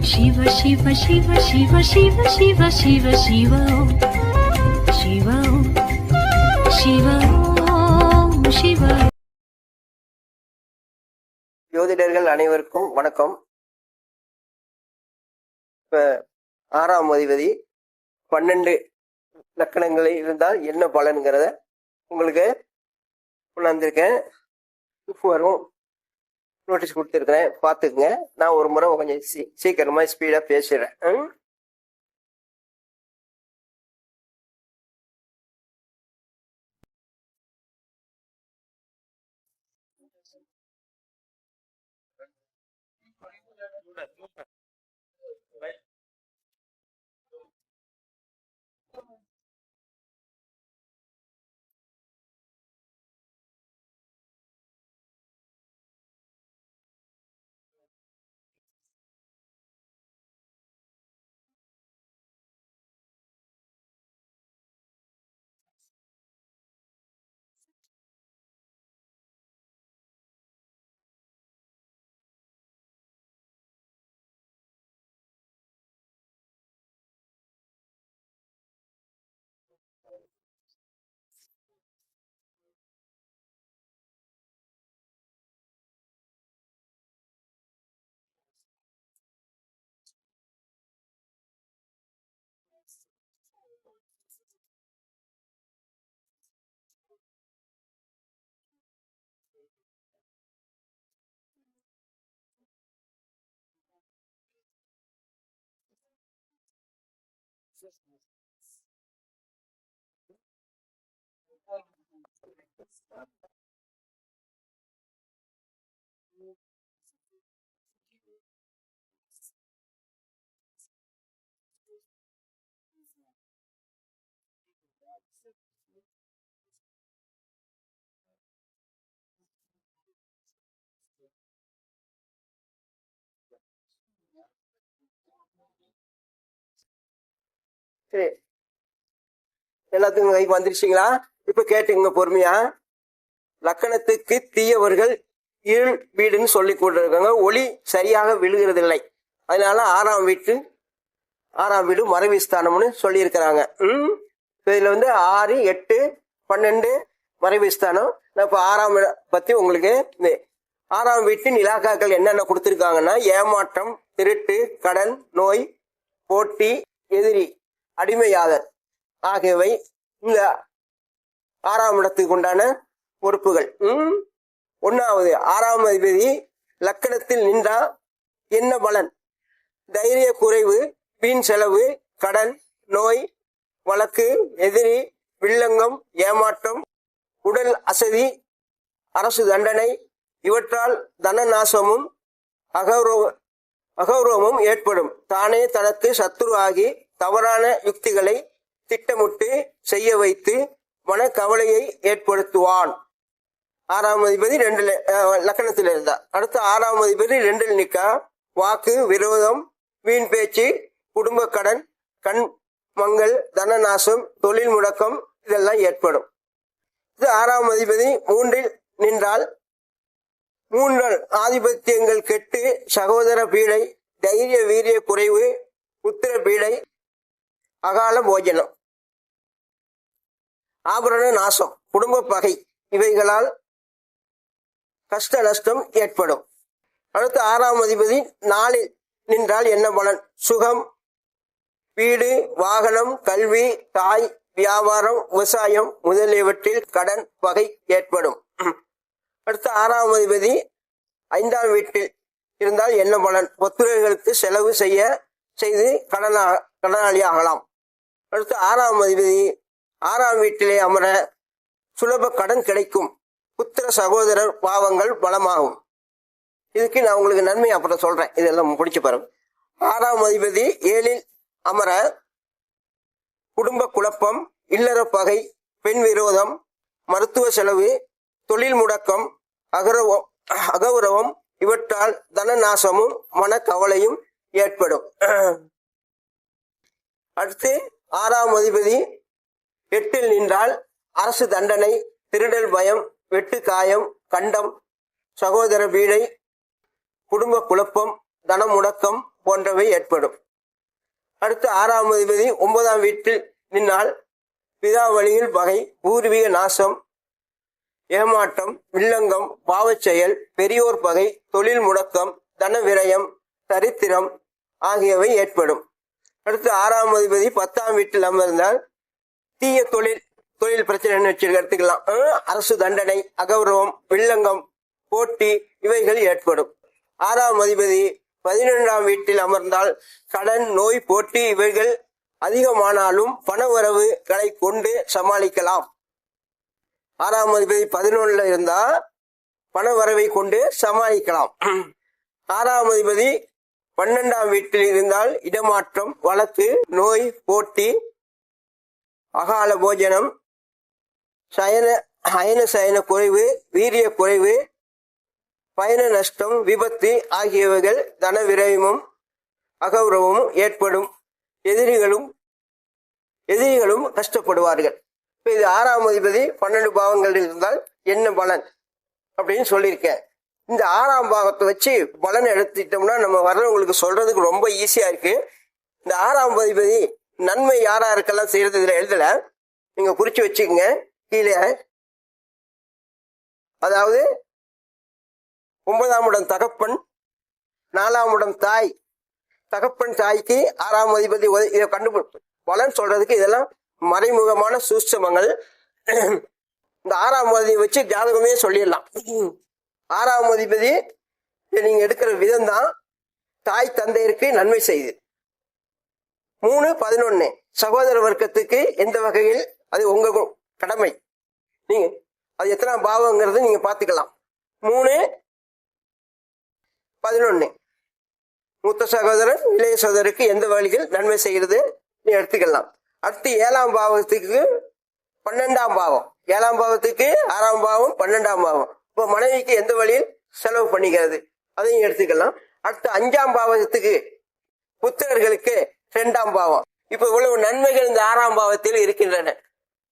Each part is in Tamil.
शिव शिव शिव शिव शिव शिव शिव शिव शिव शिव शिव. ஜோதிடர்கள் அனைவருக்கும் வணக்கம். இப்ப 6ஆம் அதிபதி 12 லக்கணங்களில் இருந்தால் என்ன பலன்கிறத உங்களுக்கு கொண்டாந்துருக்கேன். வரும் நோட்டீஸ் கொடுத்துருக்கிறேன், பார்த்துக்குங்க. நான் ஒரு முறை கொஞ்சம் சீக்கிரமா ஸ்பீடா பேசிடுறேன். சரி, எல்லாத்துக்கும் கைக்கு வந்துருச்சிங்களா? இப்ப கேட்டுங்க பொறுமையா. லக்கணத்துக்கு தீயவர்கள் இருள் வீடுன்னு சொல்லி கொண்டிருக்காங்க. ஒளி சரியாக விழுகிறது, அதனால 6ஆம் வீடு மறைவுஸ்தானம்னு சொல்லி இருக்கிறாங்க. இதுல 6, 8, 12 மறைவுஸ்தானம். நான் இப்ப 6ஆம் பத்தி உங்களுக்கு 6ஆம் வீட்டின் இலாக்காக்கள் என்னென்ன கொடுத்திருக்காங்கன்னா, ஏமாற்றம், திருட்டு, கடன், நோய், போட்டி, எதிரி, அடிமையாதல் ஆகியவை இந்த 6ஆம் இடத்துக்கு உண்டான பொறுப்புகள். 1வது 6ஆம் அதிபதி லக்கணத்தில் நின்றா என்ன பலன்? தைரிய குறைவு, வீண் செலவு, கடன், நோய், வழக்கு, எதிரி, வில்லங்கம், ஏமாற்றம், உடல் அசதி, அரசு தண்டனை, இவற்றால் தன நாசமும் அகௌரவமும் ஏற்படும். தானே தனக்கு சத்துரு ஆகி தவறான யுக்திகளை திட்டமிட்டு செய்ய வைத்து மனக்கவலையை ஏற்படுத்துவான். 6ஆம் அதிபதி 2 லக்கணத்தில் இருந்தா. அடுத்து 6ஆம் அதிபதி 2 நிக்கா வாக்கு விரோதம், வீண் பேச்சு, குடும்ப கடன், கண் மங்கள், தன நாசம், தொழில் முடக்கம் இதெல்லாம் ஏற்படும். இது 6ஆம் அதிபதி 3 நின்றால் 3 ஆதிபத்தியங்கள் கெட்டு சகோதர பீடை, தைரிய வீரிய குறைவு, புத்திர பீடை, அகால போஜனம், ஆபரண நாசம், குடும்ப பகை இவைகளால் கஷ்ட நஷ்டம் ஏற்படும். அடுத்து 6ஆம் அதிபதி 4 நின்றால் என்ன பலன்? சுகம், வீடு, வாகனம், கல்வி, தாய், வியாபாரம், விவசாயம் முதலியவற்றில் கடன் பகை ஏற்படும். அடுத்து 6ஆம் அதிபதி 5ஆம் வீட்டில் இருந்தால் என்ன பலன்? ஒத்துழைகளுக்கு செலவு செய்து கடனாளி ஆகலாம். அடுத்து 6ஆம் அதிபதி 6ஆம் வீட்டிலே அமர சுலப கடன் கிடைக்கும். புத்திர சகோதரர் பாவங்கள் பலமாகும். இதுக்கு நான் உங்களுக்கு நன்மை அப்புறம் சொல்றேன், இதெல்லாம் பிடிச்சு பாருங்க. 6ஆம் அதிபதி 7 அமர குடும்ப குழப்பம், இல்லற பகை, பெண் விரோதம், மருத்துவ செலவு, தொழில் முடக்கம், அகௌரவம் இவற்றால் தன நாசமும் மனக்கவலையும் ஏற்படும். அடுத்து 6ஆம் அதிபதி 8 நின்றால் அரசு தண்டனை, திருடல் பயம், வெட்டு காயம், கண்டம், சகோதர பீடை, குடும்ப குழப்பம், தன முடக்கம் போன்றவை ஏற்படும். அடுத்து 6ஆம் அதிபதி 9ஆம் வீட்டில் நின்னால் பிதா வழியில் பகை, பூர்வீக நாசம், ஏமாற்றம், வில்லங்கம், பாவச் செயல், பெரியோர் பகை, தொழில் முடக்கம், தன விரயம், தரித்திரம் ஆகியவை ஏற்படும். அடுத்து 6ஆம் அதிபதி 10ஆம் வீட்டில் அமர்ந்தால் தீய தொழில் பிரச்சனை எடுத்துக்கலாம். அரசு தண்டனை, அகௌரவம், வில்லங்கம், போட்டி இவைகள் ஏற்படும். 6ஆம் அதிபதி 11ஆம் வீட்டில் அமர்ந்தால் கடன், நோய், போட்டி இவைகள் அதிகமானாலும் பணவரவுகளை கொண்டு சமாளிக்கலாம். 6ஆம் அதிபதி 11ல இருந்தா பணவரவை கொண்டு சமாளிக்கலாம். 6ஆம் அதிபதி 12ஆம் வீட்டில் இருந்தால் இடமாற்றம், வழக்கு, நோய், போட்டி, அகால போஜனம், அயன சயன குறைவு, வீரிய குறைவு, பயண நஷ்டம், விபத்து ஆகியவைகள் தன விரயமும் அகௌரவமும் ஏற்படும். எதிரிகளும் கஷ்டப்படுவார்கள். இது 6ஆம் அதிபதி 12 பாவங்கள் இருந்தால் என்ன பலன் அப்படின்னு சொல்லியிருக்கேன். இந்த 6ஆம் பாவத்தை வச்சு பலன் எடுத்துட்டோம்னா நம்ம வர்றவங்களுக்கு சொல்றதுக்கு ரொம்ப ஈஸியா இருக்கு. இந்த 6ஆம் அதிபதி நன்மை யாருக்கெல்லாம் செய்யறது இதுல எழுதல, நீங்க குறிச்சு வச்சுக்கோங்க கீழே. அதாவது 9ஆம் இடம் தகப்பன், 4ஆம் இடம் தாய். தகப்பன் தாய்க்கு 6ஆம் அதிபதி இதை கண்டுபிடிப்பு பலன் சொல்றதுக்கு இதெல்லாம் மறைமுகமான சூட்சமங்கள். இந்த 6ஆம் அதிபதி வச்சு ஜாதகமே சொல்லிடலாம். 6ஆம் அதிபதி நீங்க எடுக்கிற விதம் தான் தாய் தந்தையருக்கு நன்மை செய்யுது. 3-11 சகோதர வர்க்கத்துக்கு எந்த வகையில் அது உங்க கடமை, நீங்க அது எத்தனாம் பாவங்கிறது நீங்க பாத்துக்கலாம். 3-11 மூத்த சகோதரர் இளைய சகோதரருக்கு எந்த வழிகள் நன்மை செய்கிறது நீ எடுத்துக்கலாம். அடுத்து 7ஆம் பாவத்துக்கு 12ஆம் பாவம், 7ஆம் பாவத்துக்கு 6ஆம் பாவம், 12ஆம் பாவம். இப்போ மனைவிக்கு எந்த வழியில் செலவு பண்ணிக்கிறது அதையும் எடுத்துக்கலாம். அடுத்து 5ஆம் பாவத்துக்கு புத்திரர்களுக்கு 2ஆம் பாவம். இப்ப இவ்வளவு நன்மைகள் இந்த 6ஆம் பாவத்தில் இருக்கின்றன.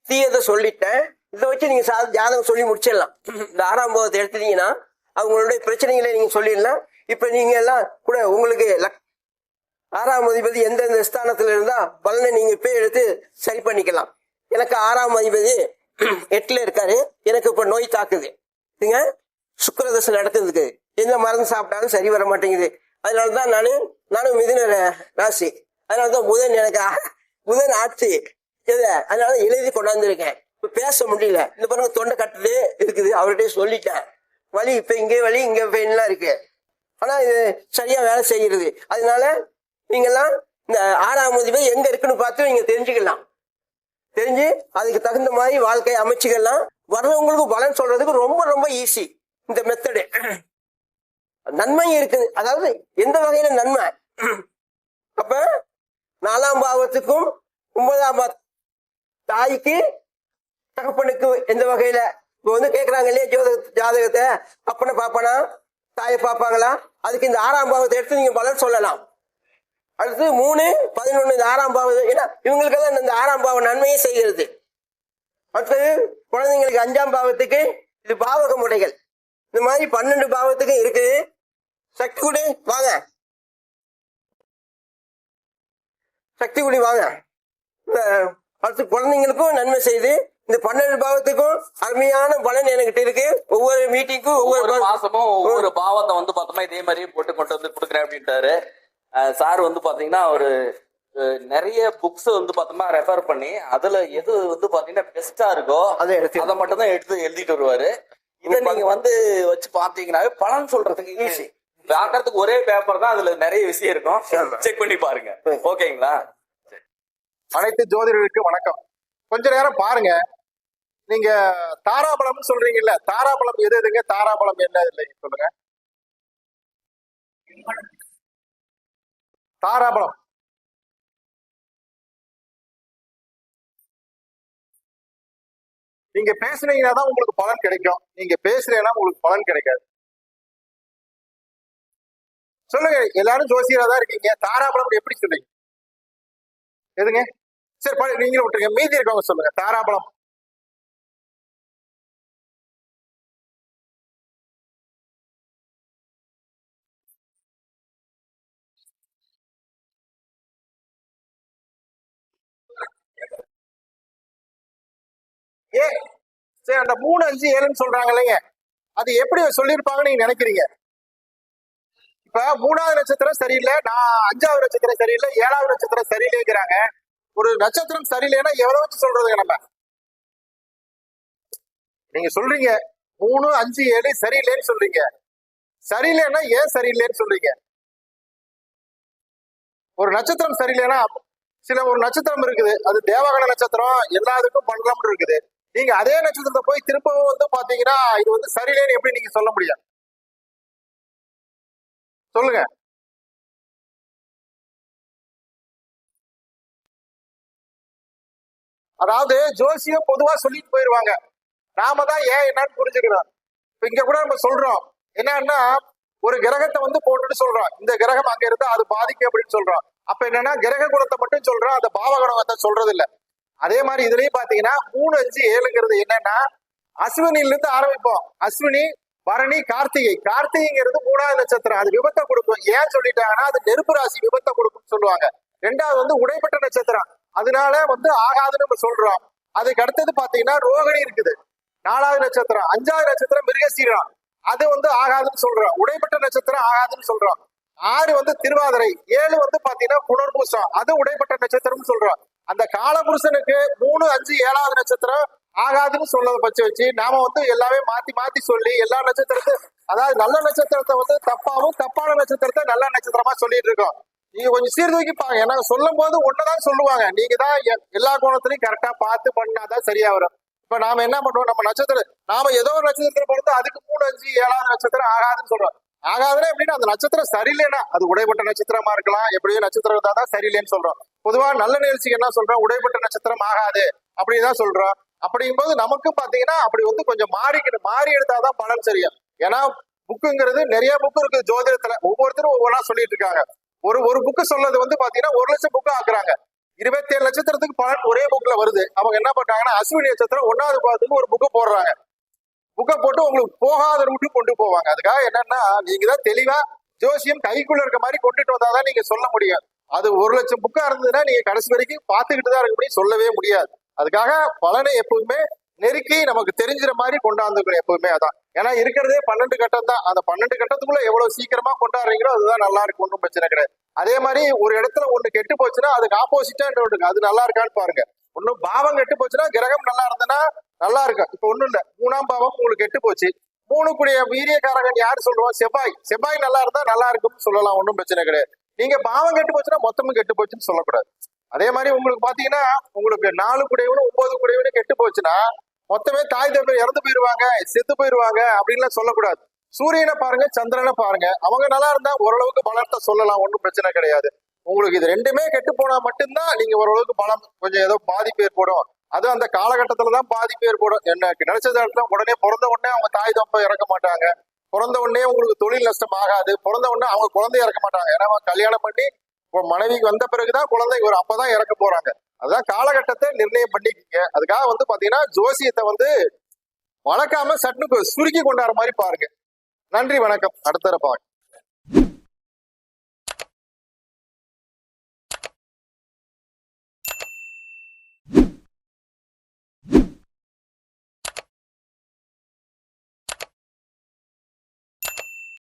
தீயதை சொல்லிட்டேன், இதை வச்சு நீங்க ஜாதகம் சொல்லி முடிச்சிடலாம். இந்த 6ஆம் பாவத்தை எடுத்துட்டீங்கன்னா அவங்களுடைய பிரச்சனைகளை நீங்க சொல்லிடலாம். இப்ப நீங்க எல்லாம் கூட உங்களுக்கு 6ஆம் அதிபதி எந்தெந்த ஸ்தானத்துல இருந்தா பலனை நீங்க இப்ப எடுத்து சரி பண்ணிக்கலாம். எனக்கு 6ஆம் அதிபதி 8ல இருக்காரு, எனக்கு இப்ப நோய் தாக்குது, சுக்கிரதசை நடக்குதுக்கு எந்த மருந்து சாப்பிட்டாலும் சரி வர மாட்டேங்குது. அதனாலதான் நானும் மிதுன ராசி, அதனாலதான் புதன் ஆட்சி, அதனால எழுதி கொண்டாந்துருக்கேன். இப்ப பேச முடியல, இந்த பாருங்க தொண்டை கட்டுது இருக்குது, அவர்கிட்ட சொல்லிட்டேன். வலி இப்ப இங்கே வலி இங்க பெயின்லாம் இருக்கு, ஆனா இது சரியா வேலை செய்கிறது. அதனால நீங்கெல்லாம் இந்த 6ஆம் அதிபதி எங்க இருக்குன்னு பார்த்து நீங்க தெரிஞ்சுக்கலாம். தெரிஞ்சு அதுக்கு தகுந்த மாதிரி வாழ்க்கையை அமைச்சுக்கலாம். வர்றவங்களுக்கு பலன் சொல்றதுக்கு ரொம்ப ரொம்ப ஈஸி இந்த மெத்தடு. நன்மை இருக்குது, அதாவது எந்த வகையில நன்மை. அப்ப 4ஆம் பாவத்துக்கும் 9ஆம் தாய்க்கு தகப்பனுக்கு எந்த வகையில இப்ப கேக்குறாங்க இல்லையா, ஜாதகத்தை அப்பனை பாப்பானா தாயை பார்ப்பாங்களா, அதுக்கு இந்த 6ஆம் பாவத்தை எடுத்து நீங்க பலன் சொல்லலாம். அடுத்து 3-11 இந்த 6ஆம் பாவம், ஏன்னா இவங்களுக்கெல்லாம் இந்த 6ஆம் பாவம் நன்மையே செய்கிறது. அடுத்தது குழந்தைங்களுக்கு 5ஆம் பாவத்துக்கு இது பாவக முறைகள், இந்த மாதிரி 12 பாவத்துக்கு இருக்குது. சக்தி குடி வாங்க, சக்தி குடி வாங்க. அடுத்து குழந்தைங்களுக்கும் நன்மை செய்து இந்த 12 பாவத்துக்கும் அருமையான பலன் என்கிட்ட இருக்கு. ஒவ்வொரு மீட்டிங்கும் ஒவ்வொரு மாசமும் ஒவ்வொரு பாவத்தை பார்த்தோம்னா இதே மாதிரி போட்டு கொண்டு வந்து கொடுக்குறேன் அப்படின்ட்டாரு சார். பாத்தீங்கன்னா ஒரு நிறைய புக்ஸ் பார்த்தோம்னா ரெஃபர் பண்ணி அதுல எது பாத்தீங்கன்னா பெஸ்டா இருக்கோ அதை மட்டும் தான் எடுத்து எழுதிட்டு வருவாரு. இதை நீங்க வச்சு பாத்தீங்கன்னாவே பலன் சொல்றதுக்கு ஈஸி. பாக்குறதுக்கு ஒரே பேப்பர் தான், அதுல நிறைய விஷயம் இருக்கும், செக் பண்ணி பாருங்க. ஓகேங்களா? அனைத்து ஜோதிடர்களுக்கு வணக்கம். கொஞ்ச நேரம் பாருங்க. நீங்க தாராபலம் சொல்றீங்கல்ல, தாராபலம் எது எதுங்க, தாராபலம் என்ன இல்லைங்க சொல்லுங்க. தாராபலம் நீங்க பேசுனீங்கன்னா தான் உங்களுக்கு பலன் கிடைக்கும், நீங்க பேசுறீங்கன்னா உங்களுக்கு பலன் கிடைக்காது. சொல்லுங்க, எல்லாரும் ஜோசியரா தான் இருக்கீங்க, தாராபலம் எப்படி சொல்றீங்க? எதுங்க? சரி நீங்களும் விட்டுருங்க, மீதி இருக்கவங்க சொல்லுங்க தாராபலம். சரி, அந்த 3, 5, 7ன்னு சொல்றாங்க இல்லைங்க, அது எப்படி சொல்லியிருப்பாங்கன்னு நீங்க நினைக்கிறீங்க? இப்ப 3வது நட்சத்திரம் சரியில்லை, நான் 5வது நட்சத்திரம் சரியில்லை, 7வது நட்சத்திரம் சரியில்லைங்கிறாங்க. ஒரு நட்சத்திரம் சரியில்லைன்னா எவ்வளோ வச்சு சொல்றதுங்க நம்ம? நீங்க சொல்றீங்க 3, 5, 7 சரியில்லைன்னு சொல்றீங்க. சரியில்லைன்னா ஏன் சரியில்லைன்னு சொல்றீங்க? ஒரு நட்சத்திரம் சரியில்லைன்னா ஒரு நட்சத்திரம் இருக்குது, அது தேவகண நட்சத்திரம், எல்லாத்துக்கும் பண்ணலாம்னு இருக்குது. நீங்க அதே நட்சத்திரத்தை போய் திரும்பவும் பாத்தீங்கன்னா இது சரியில்லைன்னு எப்படி நீங்க சொல்ல முடியும்? சொல்லுங்க. அதாவது ஜோசியம் பொதுவா சொல்லிட்டு போயிருவாங்க, நாம தான் ஏன் என்னன்னு புரிஞ்சுக்கிறோம். இப்ப இங்க கூட நம்ம சொல்றோம் என்னன்னா, ஒரு கிரகத்தை போட்டுட்டு சொல்றோம், இந்த கிரகம் அங்க இருந்தா அது பாதிக்கும் அப்படின்னு சொல்றோம். அப்ப என்னன்னா கிரக குணத்தை மட்டும் சொல்றோம், அந்த பாவகுணத்தை சொல்றது இல்ல. அதே மாதிரி இதுலயும் பாத்தீங்கன்னா 3, 5, 7ங்கிறது என்னன்னா, அஸ்வினில இருந்து ஆரம்பிப்போம். அஸ்வினி, பரணி, கார்த்திகை. கார்த்திகைங்கிறது 3வது நட்சத்திரம், அது விபத்தை கொடுக்கும். ஏன் சொல்லிட்டாங்கன்னா அது நெருப்பு ராசி, விபத்தை கொடுக்கும்னு சொல்லுவாங்க. 2வது உடைப்பட்ட நட்சத்திரம், அதனால ஆகாதுன்னு நம்ம சொல்றோம். அதுக்கு அடுத்தது பாத்தீங்கன்னா ரோகிணி இருக்குது, 4வது நட்சத்திரம். 5வது நட்சத்திரம் மிருகசீரம், அது ஆகாதுன்னு சொல்றோம். உடைப்பட்ட நட்சத்திரம் ஆகாதுன்னு சொல்றோம். 6 திருவாதிரை. 7 பாத்தீங்கன்னா புனர்பூசம், அது உடைப்பட்ட நட்சத்திரம்னு சொல்றோம். அந்த காலபுருஷனுக்கு 3, 5, 7வது நட்சத்திரம் ஆகாதுன்னு சொல்லதை வச்சு நாம எல்லாமே மாத்தி மாத்தி சொல்லி எல்லா நட்சத்திரத்தை, அதாவது நல்ல நட்சத்திரத்தை தப்பாவும், தப்பான நட்சத்திரத்தை நல்ல நட்சத்திரமா சொல்லிட்டு இருக்கோம். நீங்க கொஞ்சம் சீர்தூக்கி பாங்க, ஏன்னா சொல்லும் போது ஒன்னதான் சொல்லுவாங்க, நீங்க தான் எல்லா கோணத்திலையும் கரெக்டா பார்த்து பண்ணாதான் சரியா வரும். இப்ப நாம என்ன பண்றோம், நம்ம நட்சத்திரம் நாம ஏதோ ஒரு நட்சத்திரத்தை பொறுத்து அதுக்கு 3, 5, 7வது நட்சத்திரம் ஆகாதுன்னு சொல்றோம். ஆகாதுன்னா எப்படின்னா அந்த நட்சத்திரம் சரியில்லைன்னா, அது உடைப்பட்ட நட்சத்திரமா இருக்கலாம், எப்படியோ நட்சத்திரம் இருந்தா தான் சரியில்லைன்னு சொல்றோம். பொதுவா நல்ல நிகழ்ச்சிக்கு என்ன சொல்றோம், உடைப்பட்ட நட்சத்திரம் ஆகாது அப்படிதான் சொல்றோம். அப்படிங்கும்போது நமக்கு பாத்தீங்கன்னா அப்படி கொஞ்சம் மாறி எடுத்தாதான் பலன் சரியும். ஏன்னா புக்குங்கிறது நிறைய புக்கு இருக்குது ஜோதிடத்துல, ஒவ்வொருத்தரும் ஒவ்வொன்றா சொல்லிட்டு இருக்காங்க. ஒரு புக்கு சொல்றது பாத்தீங்கன்னா 1 லட்சம் புக்கு ஆக்குறாங்க. 27 நட்சத்திரத்துக்கு பலன் ஒரே புக்ல வருது. அவங்க என்ன பண்றாங்கன்னா அஸ்வினி நட்சத்திரம் 1வது பாதத்துக்கு ஒரு புக்கு போடுறாங்க. புக்கை போட்டு உங்களுக்கு போகாத ரூட்டு கொண்டு போவாங்க. அதுக்காக என்னன்னா நீங்க தான் தெளிவா ஜோசியம் கைக்குள்ள இருக்க மாதிரி கொண்டுட்டு வந்தாதான் நீங்க சொல்ல முடியும். அது 1 லட்சம் புக்கா இருந்ததுன்னா நீங்க கடைசி வரைக்கும் பார்த்துக்கிட்டு தான் இருக்க முடியும், சொல்லவே முடியாது. அதுக்காக பலனை எப்பவுமே நெருக்கி நமக்கு தெரிஞ்சிற மாதிரி கொண்டாந்துக்கணும் எப்பவுமே. அதான் ஏன்னா இருக்கிறதே 12 கட்டம் தான். அந்த 12 கட்டத்துக்குள்ள எவ்வளவு சீக்கிரமா கொண்டாடுறீங்களோ அதுதான் நல்லா இருக்கு, ஒன்றும் பிரச்சனை கிடையாது. அதே மாதிரி ஒரு இடத்துல ஒண்ணு கெட்டு போச்சுன்னா அதுக்கு ஆப்போசிட்டா ஒன்று அது நல்லா இருக்கான்னு பாருங்க. ஒன்னும் பாவம் கெட்டு போச்சுன்னா கிரகம் நல்லா இருந்ததுன்னா நல்லா இருக்கும். இப்ப ஒண்ணும் இல்ல, 3ஆம் பாவம் உங்களுக்கு கெட்டு போச்சு, 3 வீரியக்காரகன் யாரு சொல்றோம், செவ்வாய். செவ்வாய் நல்லா இருந்தா நல்லா இருக்கும்னு சொல்லலாம், ஒன்றும் பிரச்சனை கிடையாது. நீங்க பாவம் கெட்டு போச்சுன்னா மொத்தமும் கெட்டு போச்சுன்னு சொல்லக்கூடாது. அதே மாதிரி உங்களுக்கு பாத்தீங்கன்னா உங்களுக்கு 4 9 கெட்டு போச்சுன்னா மொத்தமே தாய் தந்தை இறந்து போயிருவாங்க, செத்து போயிருவாங்க அப்படின்லாம் சொல்லக்கூடாது. சூரியனை பாருங்க, சந்திரனை பாருங்க, அவங்க நல்லா இருந்தா ஓரளவுக்கு பலத்தை சொல்லலாம், ஒன்றும் பிரச்சனை கிடையாது. உங்களுக்கு இது 2மே கெட்டு போனா மட்டும்தான் நீங்க ஓரளவுக்கு பலம் கொஞ்சம் ஏதோ பாதிப்பு ஏற்படும். அது அந்த காலகட்டத்துலதான் பாதிப்பு ஏற்படும். எனக்கு நினைச்ச இடத்துல உடனே பிறந்த உடனே அவங்க தாய் தப்ப இறக்க மாட்டாங்க, பிறந்த உடனே உங்களுக்கு தொழில் நஷ்டம் ஆகாது, பிறந்த உடனே அவங்க குழந்தைய இறக்க மாட்டாங்க. ஏன்னா கல்யாணம் பண்ணி மனைவிக்கு வந்த பிறகுதான் குழந்தை அப்பதான் இறக்க போறாங்க. அதுதான் காலகட்டத்தை நிர்ணயம் பண்ணிக்கிங்க. அதுக்காக பாத்தீங்கன்னா ஜோசியத்தை வளர்க்காம சட்டுக்கு சுருக்கி கொண்டாடுற மாதிரி பாருங்க. நன்றி, வணக்கம். அடுத்த பாருங்க.